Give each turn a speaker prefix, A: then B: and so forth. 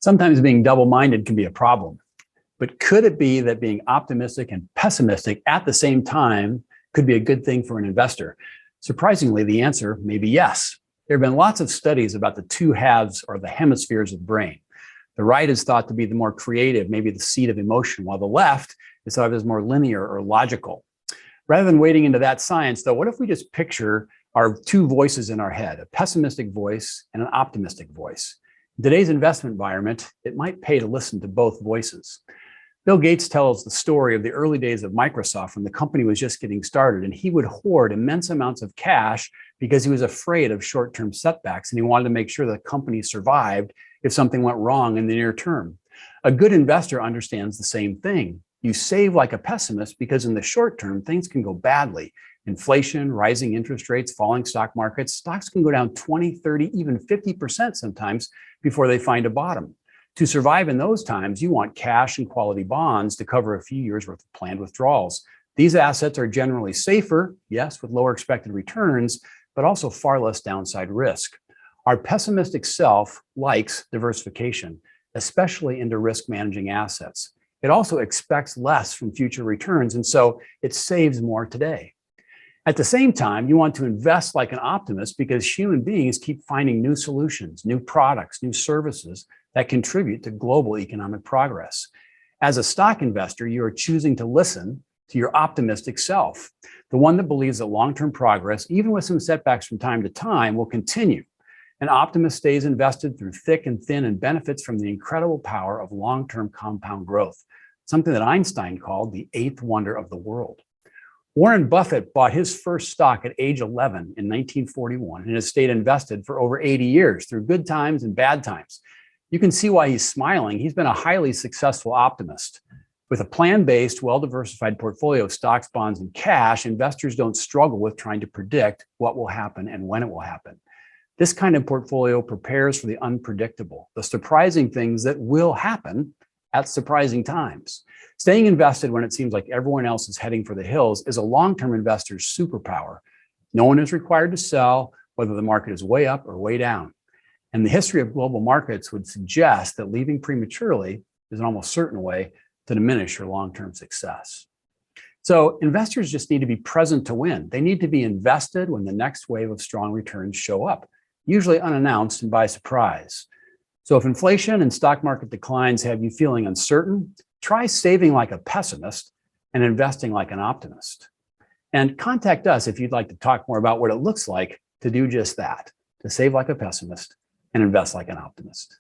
A: Sometimes being double-minded can be a problem, but could it be that being optimistic and pessimistic at the same time could be a good thing for an investor? Surprisingly, the answer may be yes. There have been lots of studies about the two halves or the hemispheres of the brain. The right is thought to be the more creative, maybe the seat of emotion, while the left is thought of as more linear or logical. Rather than wading into that science, though, what if we just picture our two voices in our head, a pessimistic voice and an optimistic voice? In today's investment environment, it might pay to listen to both voices. Bill Gates tells the story of the early days of Microsoft when the company was just getting started, and he would hoard immense amounts of cash because he was afraid of short-term setbacks, and he wanted to make sure the company survived if something went wrong in the near term. A good investor understands the same thing. You save like a pessimist because in the short term, things can go badly. Inflation, rising interest rates, falling stock markets, stocks can go down 20, 30, even 50% sometimes before they find a bottom. To survive in those times, you want cash and quality bonds to cover a few years worth of planned withdrawals. These assets are generally safer, yes, with lower expected returns, but also far less downside risk. Our pessimistic self likes diversification, especially into risk managing assets. It also expects less from future returns, and so it saves more today. At the same time, you want to invest like an optimist because human beings keep finding new solutions, new products, new services that contribute to global economic progress. As a stock investor, you are choosing to listen to your optimistic self, the one that believes that long-term progress, even with some setbacks from time to time, will continue. An optimist stays invested through thick and thin and benefits from the incredible power of long-term compound growth, something that Einstein called the eighth wonder of the world. Warren Buffett bought his first stock at age 11 in 1941 and has stayed invested for over 80 years through good times and bad times. You can see why he's smiling. He's been a highly successful optimist. With a plan-based, well-diversified portfolio of stocks, bonds, and cash, investors don't struggle with trying to predict what will happen and when it will happen. This kind of portfolio prepares for the unpredictable, the surprising things that will happen at surprising times. Staying invested when it seems like everyone else is heading for the hills is a long-term investor's superpower. No one is required to sell, whether the market is way up or way down. And the history of global markets would suggest that leaving prematurely is an almost certain way to diminish your long-term success. So investors just need to be present to win. They need to be invested when the next wave of strong returns show up, usually unannounced and by surprise. So if inflation and stock market declines have you feeling uncertain, try saving like a pessimist and investing like an optimist. And contact us if you'd like to talk more about what it looks like to do just that, to save like a pessimist and invest like an optimist.